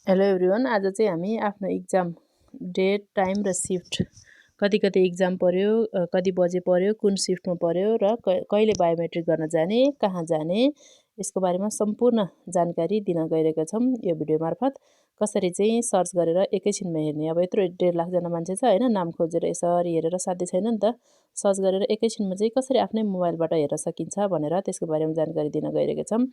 Hello everyone, आज चाहिँ हामी आफ्नो इक्जाम डेट, टाइम र सिफ्ट कति इक्जाम पर्यो, कति बजे पर्यो, कुन सिफ्टमा पर्यो र कहिले बायोमेट्रिक गर्न जाने, कहाँ जाने, यसको बारेमा सम्पूर्ण जानकारी दिन गइरहेका छौँ यो भिडियो मार्फत। कसरी चाहिँ सर्च गरेर एकैछिनमा हेर्ने। अब यत्रो 1.5 लाखजना मान्छे छ हैन, नाम खोजेर यसरी हेरेर साध्य छैन नि त। सर्च गरेर एकैछिनमा चाहिँ कसरी आफ्नै मोबाइलबाट हेर्न सकिन्छ भनेर त्यसको बारेमा जानकारी दिन गइरहेका छौँ।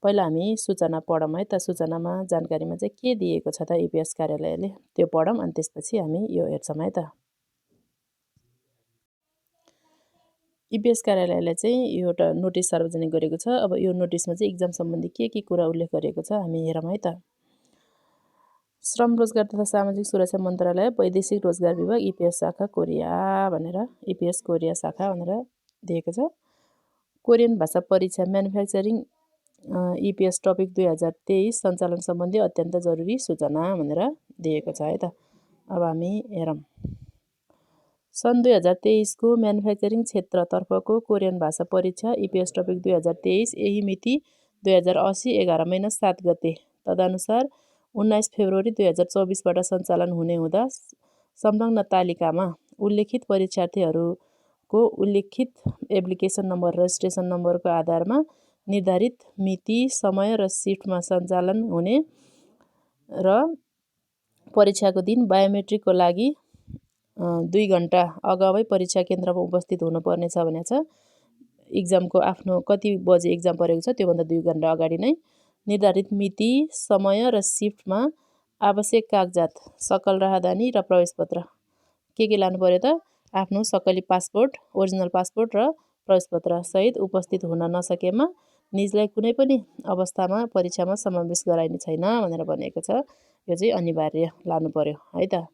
पहिला हामी सूचना पढौँ है त। सूचनामा जानकारीमा चाहिँ के दिएको छ त EPS कार्यालयले त्यो पढौँ, अनि त्यसपछि हामी यो हेर्छौँ है त। EPS कार्यालयले चाहिँ एउटा नोटिस सार्वजनिक गरेको छ। अब यो नोटिसमा चाहिँ इक्जाम सम्बन्धी के कुरा उल्लेख गरिएको छ हामी हेरौँ है त। श्रम रोजगार तथा सामाजिक सुरक्षा मन्त्रालय, वैदेशिक रोजगार विभाग, EPS शाखा कोरिया भनेर, EPS कोरिया शाखा भनेर दिएको छ। कोरियन भाषा परीक्षा म्यानुफ्याक्चरिङ EPS टपिक 2023 सञ्चालन सम्बन्धी अत्यन्त जरुरी सूचना भनेर दिएको छ है त। अब हामी हेरौँ। सन् 2023 को म्यानुफ्याक्चरिङ क्षेत्रतर्फको कोरियन भाषा परीक्षा EPS टपिक 2023 यही मिति 2080 11 महिना 7 गते तदनुसार 19 फेब्रुअरी 2024 बाट सञ्चालन हुने हुँदा संलग्न तालिकामा उल्लेखित परीक्षार्थीहरूको उल्लेखित एप्लिकेसन नम्बर र रजिस्ट्रेसन नम्बरको आधारमा निर्धारित मिति, समय र सिफ्टमा सञ्चालन हुने र परीक्षाको दिन बायोमेट्रिकको लागि 2 घण्टा अगावै परीक्षा केन्द्रमा उपस्थित हुनुपर्ने छ भनेको छ। इक्जामको आफ्नो कति बजे इक्जाम परेको छ त्योभन्दा 2 घण्टा अगाडि नै निर्धारित मिति, समय र सिफ्टमा आवश्यक कागजात, सकल राहदानी र प्रवेशपत्र के लानु पर्यो त? आफ्नो सकली पासपोर्ट, ओरिजिनल पासपोर्ट र प्रवेशपत्र सहित उपस्थित हुन नसकेमा निजलाई कुनै पनि अवस्थामा परीक्षामा समावेश गराइने छैन भनेर भनेको छ। यो चाहिँ अनिवार्य लानु पर्यो है त।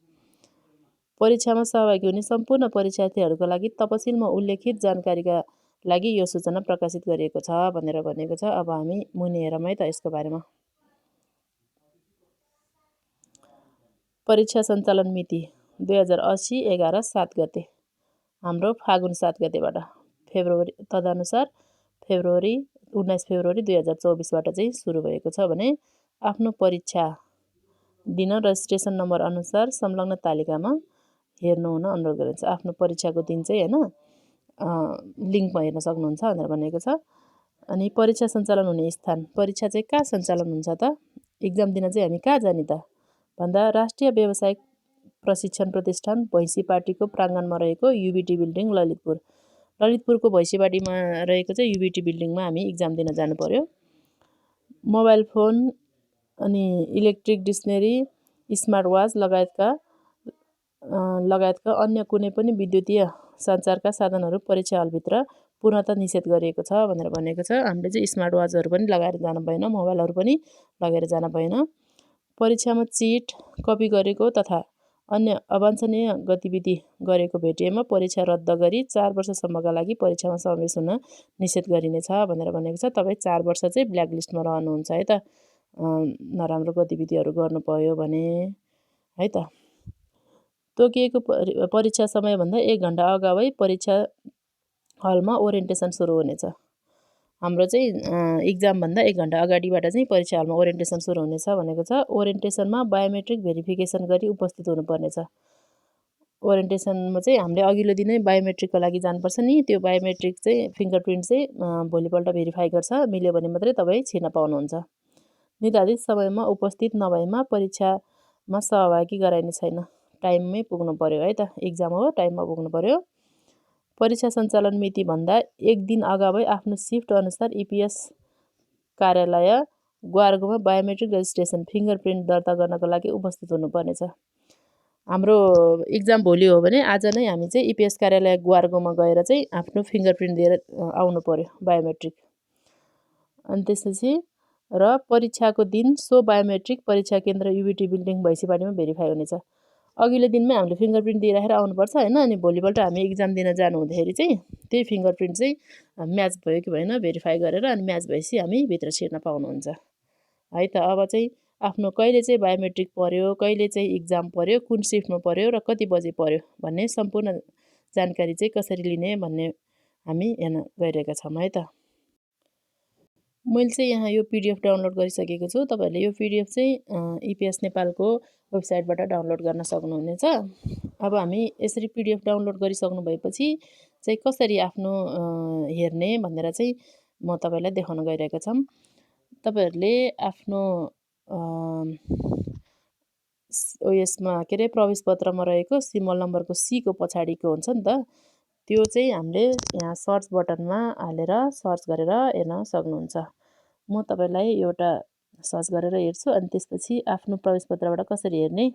परीक्षामा सहभागी हुने सम्पूर्ण परीक्षार्थीहरूको लागि तपसिलमा उल्लेखित जानकारीका लागि यो सूचना प्रकाशित गरिएको छ भनेर भनेको छ। अब हामी मुनि हेरौँ है त यसको बारेमा। परीक्षा सञ्चालन मिति 2080 11 7 गते हाम्रो फागुन 7 गतेबाट फेब्रुअरी तदनुसार 19 फेब्रुअरी 2024 बाट चाहिँ सुरु भएको छ भने आफ्नो परीक्षा दिन रजिस्ट्रेसन नम्बर अनुसार संलग्न तालिकामा हेर्नु हुन अनुरोध गरिन्छ। आफ्नो परीक्षाको दिन चाहिँ हैन लिङ्कमा हेर्न सक्नुहुन्छ भनेर भनेको छ। अनि परीक्षा सञ्चालन हुने स्थान, परीक्षा चाहिँ कहाँ सञ्चालन हुन्छ त? इक्जाम दिन चाहिँ हामी कहाँ जाने त भन्दा राष्ट्रिय व्यावसायिक प्रशिक्षण प्रतिष्ठान भैँसीपाटीको प्राङ्गणमा रहेको UBT बिल्डिङ ललितपुर। ललितपुरको भैँसीपाटीमा रहेको चाहिँ UBT बिल्डिङमा हामी इक्जाम दिन जानु पर्यो। मोबाइल फोन अनि इलेक्ट्रिक डिक्सनरी, स्मार्ट वाच लगायतका अन्य कुनै पनि विद्युतीय सञ्चारका साधनहरू परीक्षा हलभित्र पूर्णतः निषेध गरिएको छ भनेर भनेको छ। हामीले चाहिँ स्मार्ट वाचहरू पनि लगाएर जानु भएन, मोबाइलहरू पनि लगेर जानु भएन। परीक्षामा चिट, कपी गरेको तथा अन्य अवाञ्छनीय गतिविधि गरेको भेटिएमा परीक्षा रद्द गरी 4 वर्षसम्मका लागि परीक्षामा समावेश हुन निषेध गरिनेछ भनेर भनेको छ। तपाईँ 4 वर्ष चाहिँ ब्ल्याकलिस्टमा रहनुहुन्छ है त, नराम्रो गतिविधिहरू गर्नु पर्यो भने है त। तोकिएको परीक्षा समयभन्दा 1 घण्टा अगावै परीक्षा हलमा ओरिएन्टेसन सुरु हुनेछ। हाम्रो चाहिँ इक्जामभन्दा 1 घण्टा अगाडिबाट चाहिँ परीक्षा हलमा ओरिएन्टेसन सुरु हुनेछ भनेको छ। ओरिएन्टेसनमा बायोमेट्रिक भेरिफिकेसन गरी उपस्थित हुनुपर्नेछ। ओरिएन्टेसनमा चाहिँ हामीले अघिल्लो दिनै बायोमेट्रिकको लागि जानुपर्छ नि। त्यो बायोमेट्रिक चाहिँ फिङ्गरप्रिन्ट चाहिँ भोलिपल्ट भेरिफाई गर्छ, मिल्यो भने मात्रै तपाईँ छिर्न पाउनुहुन्छ। निर्धारित समयमा उपस्थित नभएमा परीक्षामा सहभागी गराइने छैन। टाइममै पुग्नु पर्यो है त, इक्जाम हो टाइममा पुग्नु पर्यो। परीक्षा सञ्चालन मिति भन्दा 1 दिन अगावै आफ्नो सिफ्ट अनुसार EPS कार्यालय ग्वार्गोमा बायोमेट्रिक रजिस्ट्रेसन फिङ्गरप्रिन्ट दर्ता गर्नको लागि उपस्थित हुनुपर्नेछ। हाम्रो इक्जाम भोलि हो भने आज नै हामी चाहिँ EPS कार्यालय ग्वार्गोमा गएर चाहिँ आफ्नो फिङ्गरप्रिन्ट दिएर आउनु पर्यो, बायोमेट्रिक। अनि त्यसपछि र परीक्षाको दिन सो बायोमेट्रिक परीक्षा केन्द्र UBT बिल्डिङ भैँसीपाटीमा भेरिफाई हुनेछ। अघिल्लो दिनमै हामीले फिङ्गरप्रिन्ट दिइराखेर आउनुपर्छ हैन। अनि भोलिपल्ट हामी इक्जाम दिन जानु हुँदाखेरि चाहिँ त्यही फिङ्गरप्रिन्ट चाहिँ म्याच भयो कि भएन भेरिफाई गरेर अनि म्याच भएपछि हामी भित्र छिर्न पाउनुहुन्छ है त। अब चाहिँ आफ्नो कहिले चाहिँ बायोमेट्रिक पर्यो, कहिले चाहिँ इक्जाम पर्यो, कुन सिफ्टमा पर्यो र कति बजे पर्यो भन्ने सम्पूर्ण जानकारी चाहिँ कसरी लिने भन्ने हामी हेर्न गइरहेका छौँ है त। मैले चाहिँ यहाँ यो पिडिएफ डाउनलोड गरिसकेको छु। तपाईँहरूले यो पिडिएफ चाहिँ इपिएस नेपालको वेबसाइटबाट डाउनलोड गर्न सक्नुहुनेछ। अब हामी यसरी पिडिएफ डाउनलोड गरिसक्नु भएपछि चाहिँ कसरी आफ्नो हेर्ने भनेर चाहिँ म तपाईँलाई देखाउन गइरहेको छौँ। तपाईँहरूले आफ्नो उयसमा के अरे प्रवेश पत्रमा रहेको सिमल नम्बरको सीको पछाडिको हुन्छ नि त, त्यो चाहिँ हामीले यहाँ सर्च बटनमा हालेर सर्च गरेर हेर्न सक्नुहुन्छ। म तपाईँलाई एउटा सर्च गरेर हेर्छु अनि त्यसपछि आफ्नो प्रवेश पत्रबाट कसरी हेर्ने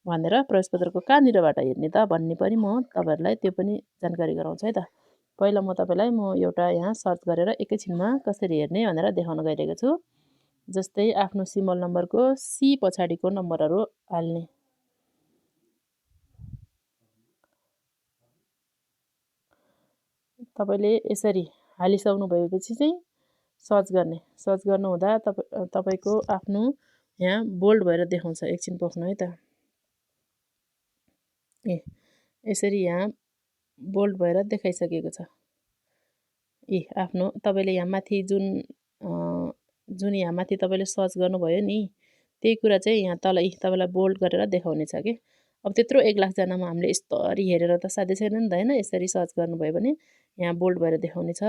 भनेर प्रवेश पत्रको कहाँनिरबाट हेर्ने त भन्ने पनि म तपाईँहरूलाई त्यो पनि जानकारी गराउँछु है त। पहिला म तपाईँलाई एउटा यहाँ सर्च गरेर एकैछिनमा कसरी हेर्ने भनेर देखाउन गइरहेको छु। जस्तै आफ्नो सिमल नम्बरको सी पछाडिको नम्बरहरू हाल्ने। तपाईँले यसरी हालिसक्नु भएपछि चाहिँ सर्च गर्ने। सर्च गर्नुहुँदा तपाईँको आफ्नो यहाँ बोल्ड भएर देखाउँछ। एकछिन पोख्नु है त। यसरी यहाँ बोल्ड भएर देखाइसकेको छ। आफ्नो तपाईँले यहाँ माथि जुन यहाँ माथि तपाईँले सर्च गर्नुभयो नि, त्यही कुरा चाहिँ यहाँ तल तपाईँलाई बोल्ड गरेर देखाउने छ कि। अब त्यत्रो 1 लाखजनामा हामीले यस्तरी हेरेर त साध्य छैन नि त होइन। यसरी सर्च गर्नुभयो भने यहाँ बोल्ड भएर देखाउने छ।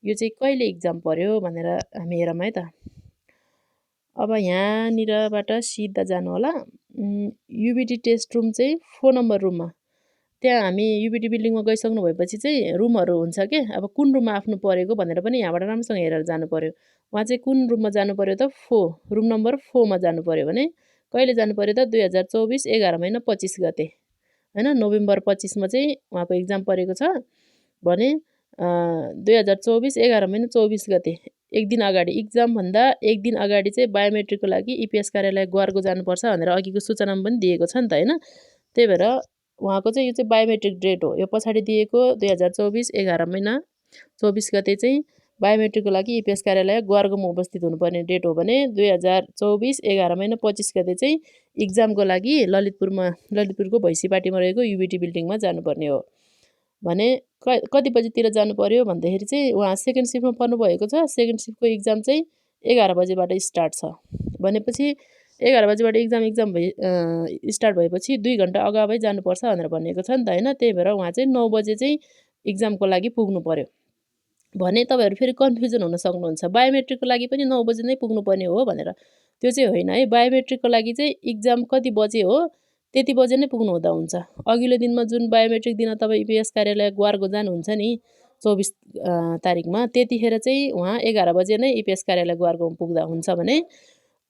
यो चाहिँ कहिले इक्जाम पर्यो भनेर हामी हेरौँ है त। अब यहाँनिरबाट सिधा जानु होला। युबिटी टेस्ट रुम चाहिँ 4 नम्बर रुममा। त्यहाँ हामी युबिटी बिल्डिङमा गइसक्नु भएपछि चाहिँ रुमहरू हुन्छ के। अब कुन रुममा आफ्नो परेको भनेर पनि यहाँबाट राम्रोसँग हेरेर जानु पर्यो। उहाँ चाहिँ कुन रुममा जानु पर्यो त, 4 रुम नम्बर 4 मा जानु पर्यो भने कहिले जानु पर्यो त 2024 11 महिना 25 गते होइन। नोभेम्बर 25 मा चाहिँ उहाँको इक्जाम परेको छ भने 2024 11 महिना 24 गते एक दिन अगाडि, इक्जामभन्दा एक दिन अगाडि चाहिँ बायोमेट्रिकको लागि इपिएस कार्यालय ग्वारको जानुपर्छ भनेर अघिको सूचनामा पनि दिएको छ नि त होइन। त्यही भएर उहाँको चाहिँ यो चाहिँ बायोमेट्रिक डेट हो। यो पछाडि दिएको 2024 11 महिना 24 गते चाहिँ बायोमेट्रिकको लागि इपिएस कार्यालय ग्वारगोमा उपस्थित हुनुपर्ने डेट हो भने 2024 11 महिना 25 गते चाहिँ इक्जामको लागि ललितपुरको भैँसीपाटीमा रहेको युबिटी बिल्डिङमा जानुपर्ने हो भने कति बजीतिर जानु पर्यो भन्दाखेरि चाहिँ उहाँ सेकेन्ड सिफ्टमा पर्नुभएको छ। सेकेन्ड सिफ्टको इक्जाम चाहिँ 11 बजेबाट स्टार्ट छ भनेपछि 11 बजेबाट इक्जाम स्टार्ट भएपछि 2 घन्टा अगावै जानुपर्छ भनेर भनिएको छ नि त होइन। त्यही भएर उहाँ चाहिँ 9 बजे चाहिँ इक्जामको लागि पुग्नु पर्यो भने तपाईँहरू फेरि कन्फ्युजन हुन सक्नुहुन्छ। बायोमेट्रिकको लागि पनि 9 बजे नै पुग्नुपर्ने हो भनेर, त्यो चाहिँ होइन है। बायोमेट्रिकको लागि चाहिँ इक्जाम कति बजे हो त्यति बजे नै पुग्नु हुँदा हुन्छ। अघिल्लो दिनमा जुन बायोमेट्रिक दिन तपाईँ इपिएस कार्यालय ग्वारको जानुहुन्छ नि 24 तारिकमा, त्यतिखेर चाहिँ उहाँ 11 बजे नै इपिएस कार्यालय ग्वारकोमा पुग्दा हुन्छ भने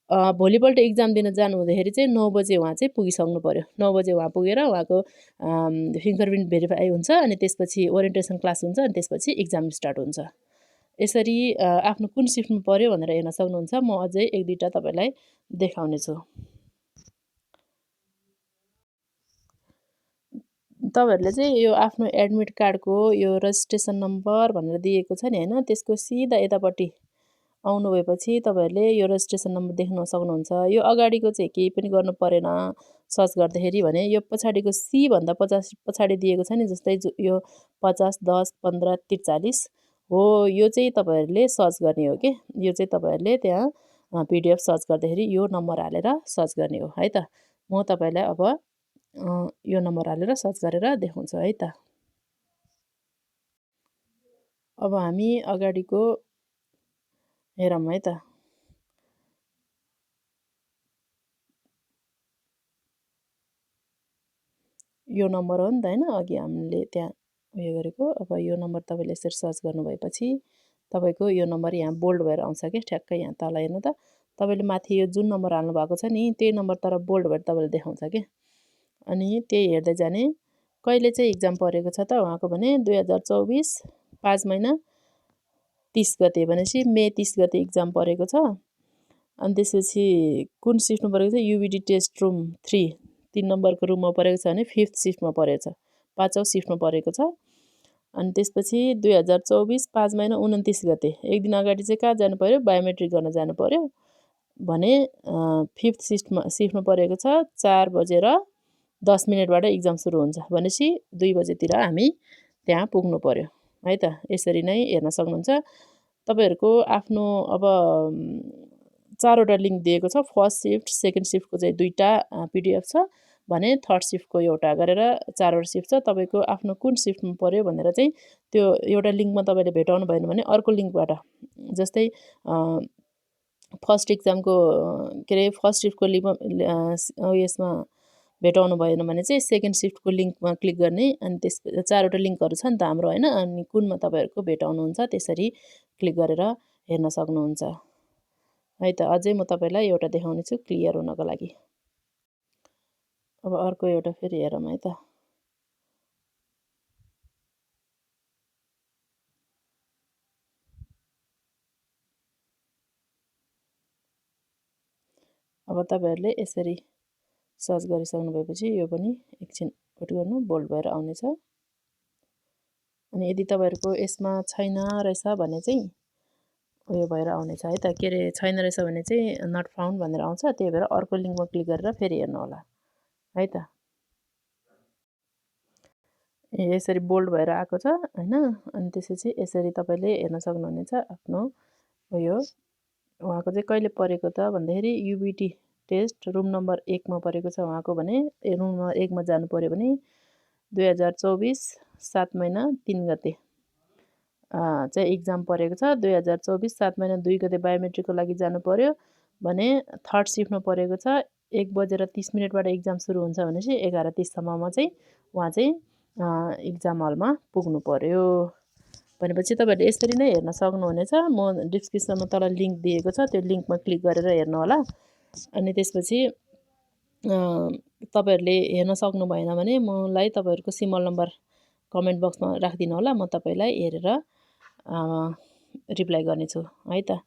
भोलिपल्ट इक्जाम दिन जानु हुँदाखेरि चाहिँ 9 बजे उहाँ चाहिँ पुगिसक्नु पर्यो। 9 बजे उहाँ पुगेर उहाँको फिङ्गरप्रिन्ट भेरिफाई हुन्छ अनि त्यसपछि ओरिएन्टेसन क्लास हुन्छ अनि त्यसपछि इक्जाम स्टार्ट हुन्छ। यसरी आफ्नो कुन सिफ्टमा पर्यो भनेर हेर्न सक्नुहुन्छ। म अझै 1-2टा तपाईँलाई देखाउने छु। तपाईँहरूले चाहिँ यो आफ्नो एडमिट कार्डको यो रजिस्ट्रेसन नम्बर भनेर दिएको छ नि होइन, त्यसको सिधा यतापट्टि आउनु भएपछि तपाईँहरूले यो रजिस्ट्रेसन नम्बर देख्न सक्नुहुन्छ। यो अगाडिको चाहिँ केही पनि गर्नु परेन सर्च गर्दाखेरि भने यो पछाडिको सी भन्दा 50 पछाडि दिएको छ नि, जस्तै यो 50 10 15 43 हो, यो चाहिँ तपाईँहरूले सर्च गर्ने हो कि। यो चाहिँ तपाईँहरूले त्यहाँ पिडिएफ सर्च गर्दाखेरि यो नम्बर हालेर सर्च गर्ने हो है त। म तपाईँलाई अब यो नम्बर हालेर सर्च गरेर देखाउँछु है त। अब हामी अगाडिको हेरौँ है त। यो नम्बर हो नि त होइन, अघि हामीले त्यहाँ उयो गरेको। अब यो नम्बर तपाईँले यसरी सर्च गर्नुभएपछि तपाईँको यो नम्बर यहाँ बोल्ड भएर आउँछ कि ठ्याक्कै यहाँ तल हेर्नु त। तपाईँले माथि यो जुन नम्बर हाल्नु भएको छ नि त्यही नम्बर तर बोल्ड भएर तपाईँले देखाउँछ कि। अनि त्यही हेर्दै जाने। कहिले चाहिँ इक्जाम परेको छ त उहाँको भने 2024 5 महिना 30 गते भनेपछि मे 30 गते इक्जाम परेको छ। अनि त्यसपछि कुन सिफ्टमा परेको छ, युबिडी टेस्ट रुम 3 नम्बरको रुममा परेको छ भने 5th सिफ्टमा परेको छ, 5औँ सिफ्टमा परेको छ। अनि त्यसपछि 2024 5 महिना 29 गते एक दिन अगाडि चाहिँ कहाँ जानु पर्यो, बायोमेट्रिक गर्न जानु पर्यो भने 5th सिफ्टमा परेको छ। 4 बजेर 10 मिनटबाट इक्जाम सुरु हुन्छ भनेपछि 2 बजेतिर हामी त्यहाँ पुग्नु पर्यो है त। यसरी नै हेर्न सक्नुहुन्छ। तपाईहरुको आफ्नो अब 4वटा लिंक दिएको छ। फर्स्ट शिफ्ट, सेकेन्ड शिफ्टको चाहिँ 2टा पीडीएफ छ भने थर्ड शिफ्टको एउटा गरेर 4वटा शिफ्ट छ। तपाईको आफ्नो कुन शिफ्टमा पर्यो भनेर चाहिँ त्यो एउटा लिंकमा तपाईले भेटाउनु भएन भने अर्को लिंकबाट जस्तै फर्स्ट एक्जामको के रे फर्स्ट शिफ्टको लिंकमा यसमा भेटाउनु भएन भने चाहिँ सेकेन्ड शिफ्टको लिंकमा क्लिक गर्ने अनि त्यस 4वटा लिंकहरु छ नि त हाम्रो हैन अनि कुनमा तपाईहरुको भेटाउनुहुन्छ त्यसरी क्लिक गरेर हेर्न सक्नुहुन्छ है त। अझै म तपाईलाई एउटा देखाउने छु क्लियर हुनको लागि। अब अर्को एउटा फेरि हेरौँ है त। अब तपाईहरुले यसरी सर्च गरिसक्नु भएपछि यो पनि एकछिन वेट गर्नु बोल्ड भएर आउनेछ। अनि यदि तपाईहरुको यसमा छैन रहेछ भने चाहिँ उयो भएर आउनेछ है त। के रे छैन रहेछ भने चाहिँ नट फाउन्ड भनेर आउँछ। त्यही भएर अर्को लिंकमा क्लिक गरेर फेरि हेर्नु होला है त। यसरी बोल्ड भएर आएको छ हैन। अनि त्यसपछि यसरी तपाईले हेर्न सक्नुहुनेछ आफ्नो उयो उहाँको चाहिँ कहिले परेको त भन्दाखेरि युबिटी टेस्ट रुम नम्बर 1 मा परेको छ उहाँको भने रुम नम्बर 1 मा जानु पर्यो भने 2024 7 महिना 3 गते चाहिँ एक्जाम परेको छ। 2024 7 महिना 2 गते बायोमेट्रिकको लागि जानु पर्यो भने थर्ड शिफ्टमा परेको छ। 1:30 बाट एक्जाम सुरु हुन्छ भनेपछि 11:30 सम्ममा चाहिँ उहाँ चाहिँ एक्जाम हलमा पुग्नु पर्यो भनेपछि तपाईहरुले यसरी नै हेर्न सक्नुहुनेछ। म डिस्क्रिप्सनमा तल लिंक दिएको छ त्यो लिंकमा क्लिक गरेर हेर्नु होला। अनि त्यसपछि तपाईहरुले हेर्न सक्नु भएन भने मलाई तपाईहरुको सिमल नम्बर कमेन्ट बक्समा राखिदिनु होला। म तपाईलाई हेरेर रिप्लाई गर्नेछु है त।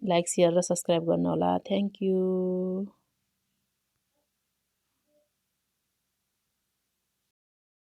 लाइक शेयर र सब्स्क्राइब गर्नु होला। Thank you.